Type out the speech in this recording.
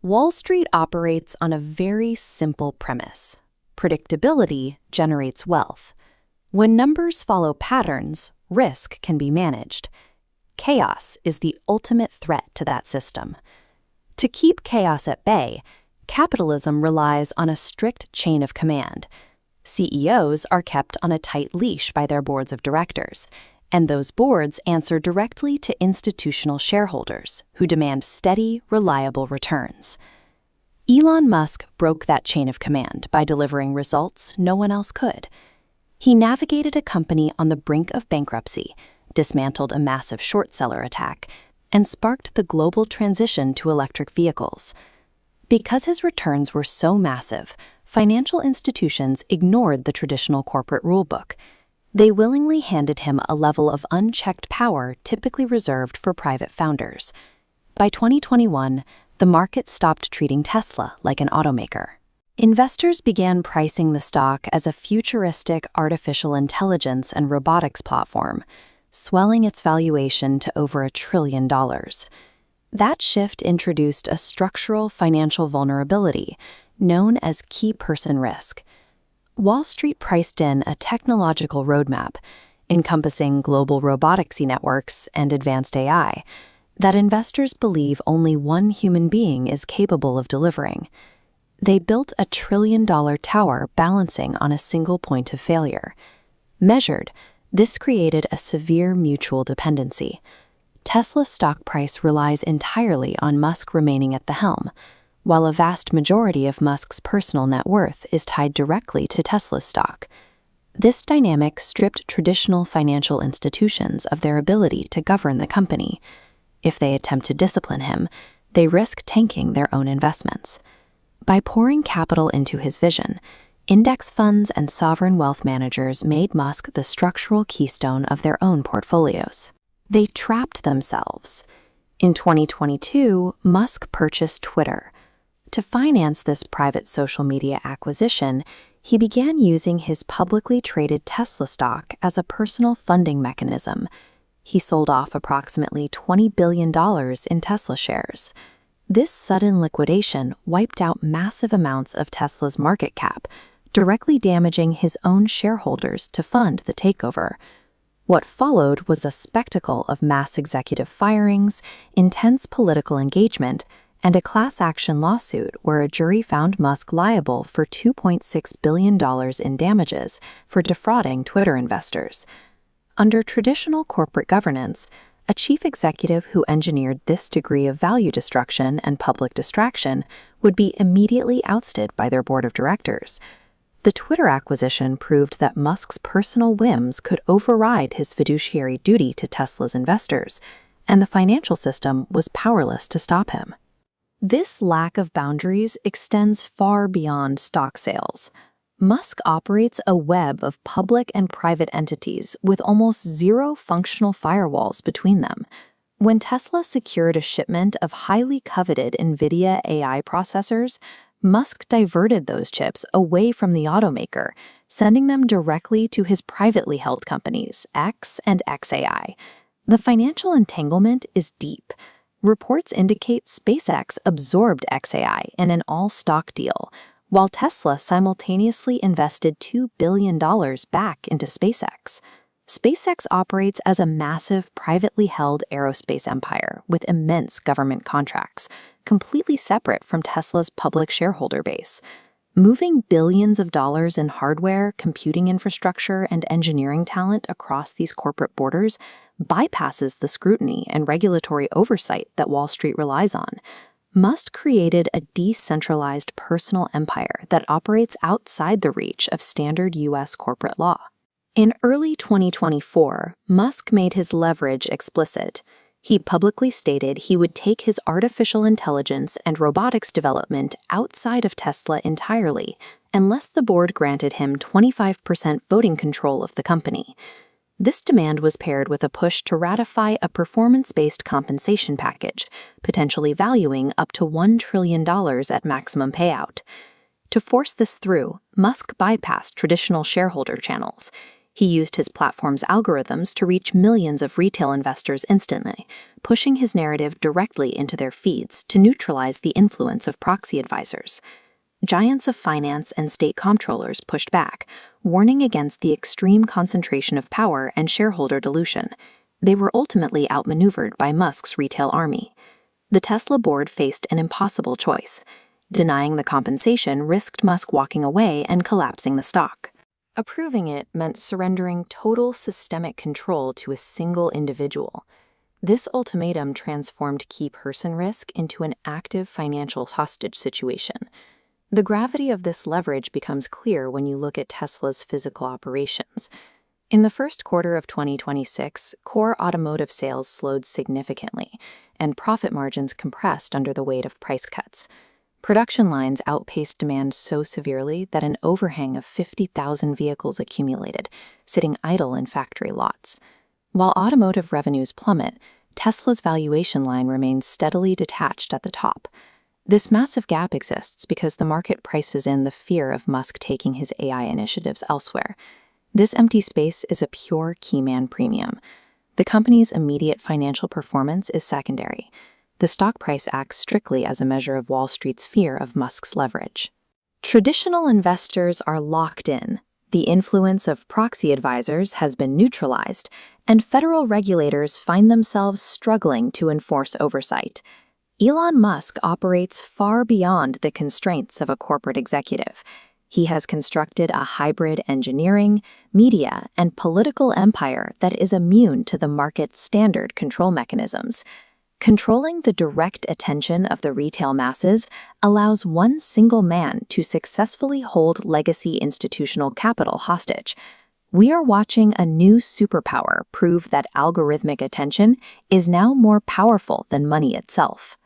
Wall Street operates on a very simple premise. Predictability generates wealth. When numbers follow patterns, risk can be managed. Chaos is the ultimate threat to that system. To keep chaos at bay, capitalism relies on a strict chain of command. CEOs are kept on a tight leash by their boards of directors, and those boards answer directly to institutional shareholders who demand steady, reliable returns. Elon Musk broke that chain of command by delivering results no one else could. He navigated a company on the brink of bankruptcy, dismantled a massive short seller attack, and sparked the global transition to electric vehicles. Because his returns were so massive, financial institutions ignored the traditional corporate rulebook. They willingly handed him a level of unchecked power typically reserved for private founders. By 2021, the market stopped treating Tesla like an automaker. Investors began pricing the stock as a futuristic artificial intelligence and robotics platform, swelling its valuation to over $1 trillion. That shift introduced a structural financial vulnerability known as key person risk. Wall Street priced in a technological roadmap encompassing global robotics networks and advanced AI that investors believe only one human being is capable of delivering. They built a $1 trillion tower balancing on a single point of failure. Measured, this created a severe mutual dependency. Tesla's stock price relies entirely on Musk remaining at the helm, while a vast majority of Musk's personal net worth is tied directly to Tesla's stock. This dynamic stripped traditional financial institutions of their ability to govern the company. If they attempt to discipline him, they risk tanking their own investments. By pouring capital into his vision, index funds and sovereign wealth managers made Musk the structural keystone of their own portfolios. They trapped themselves. In 2022, Musk purchased Twitter. To finance this private social media acquisition, he began using his publicly traded Tesla stock as a personal funding mechanism. He sold off approximately $20 billion in Tesla shares. This sudden liquidation wiped out massive amounts of Tesla's market cap, directly damaging his own shareholders to fund the takeover. What followed was a spectacle of mass executive firings, intense political engagement, and a class action lawsuit where a jury found Musk liable for $2.6 billion in damages for defrauding Twitter investors. Under traditional corporate governance, a chief executive who engineered this degree of value destruction and public distraction would be immediately ousted by their board of directors. The Twitter acquisition proved that Musk's personal whims could override his fiduciary duty to Tesla's investors, and the financial system was powerless to stop him. This lack of boundaries extends far beyond stock sales. Musk operates a web of public and private entities with almost zero functional firewalls between them. When Tesla secured a shipment of highly coveted Nvidia AI processors, Musk diverted those chips away from the automaker, sending them directly to his privately held companies, X and xAI. The financial entanglement is deep. Reports indicate SpaceX absorbed xAI in an all-stock deal, while Tesla simultaneously invested $2 billion back into SpaceX. SpaceX operates as a massive, privately held aerospace empire with immense government contracts, completely separate from Tesla's public shareholder base. Moving billions of dollars in hardware, computing infrastructure, and engineering talent across these corporate borders bypasses the scrutiny and regulatory oversight that Wall Street relies on. Musk created a decentralized personal empire that operates outside the reach of standard U.S. corporate law. In early 2024, Musk made his leverage explicit. He publicly stated he would take his artificial intelligence and robotics development outside of Tesla entirely, unless the board granted him 25% voting control of the company. This demand was paired with a push to ratify a performance-based compensation package, potentially valuing up to $1 trillion at maximum payout. To force this through, Musk bypassed traditional shareholder channels. He used his platform's algorithms to reach millions of retail investors instantly, pushing his narrative directly into their feeds to neutralize the influence of proxy advisors. Giants of finance and state comptrollers pushed back, warning against the extreme concentration of power and shareholder dilution. They were ultimately outmaneuvered by Musk's retail army. The Tesla board faced an impossible choice. Denying the compensation risked Musk walking away and collapsing the stock. Approving it meant surrendering total systemic control to a single individual. This ultimatum transformed key person risk into an active financial hostage situation. The gravity of this leverage becomes clear when you look at Tesla's physical operations. In the first quarter of 2026, core automotive sales slowed significantly, and profit margins compressed under the weight of price cuts. Production lines outpaced demand so severely that an overhang of 50,000 vehicles accumulated, sitting idle in factory lots. While automotive revenues plummet, Tesla's valuation line remains steadily detached at the top. This massive gap exists because the market prices in the fear of Musk taking his AI initiatives elsewhere. This empty space is a pure keyman premium. The company's immediate financial performance is secondary. The stock price acts strictly as a measure of Wall Street's fear of Musk's leverage. Traditional investors are locked in. The influence of proxy advisors has been neutralized, and federal regulators find themselves struggling to enforce oversight. Elon Musk operates far beyond the constraints of a corporate executive. He has constructed a hybrid engineering, media, and political empire that is immune to the market's standard control mechanisms. Controlling the direct attention of the retail masses allows one single man to successfully hold legacy institutional capital hostage. We are watching a new superpower prove that algorithmic attention is now more powerful than money itself.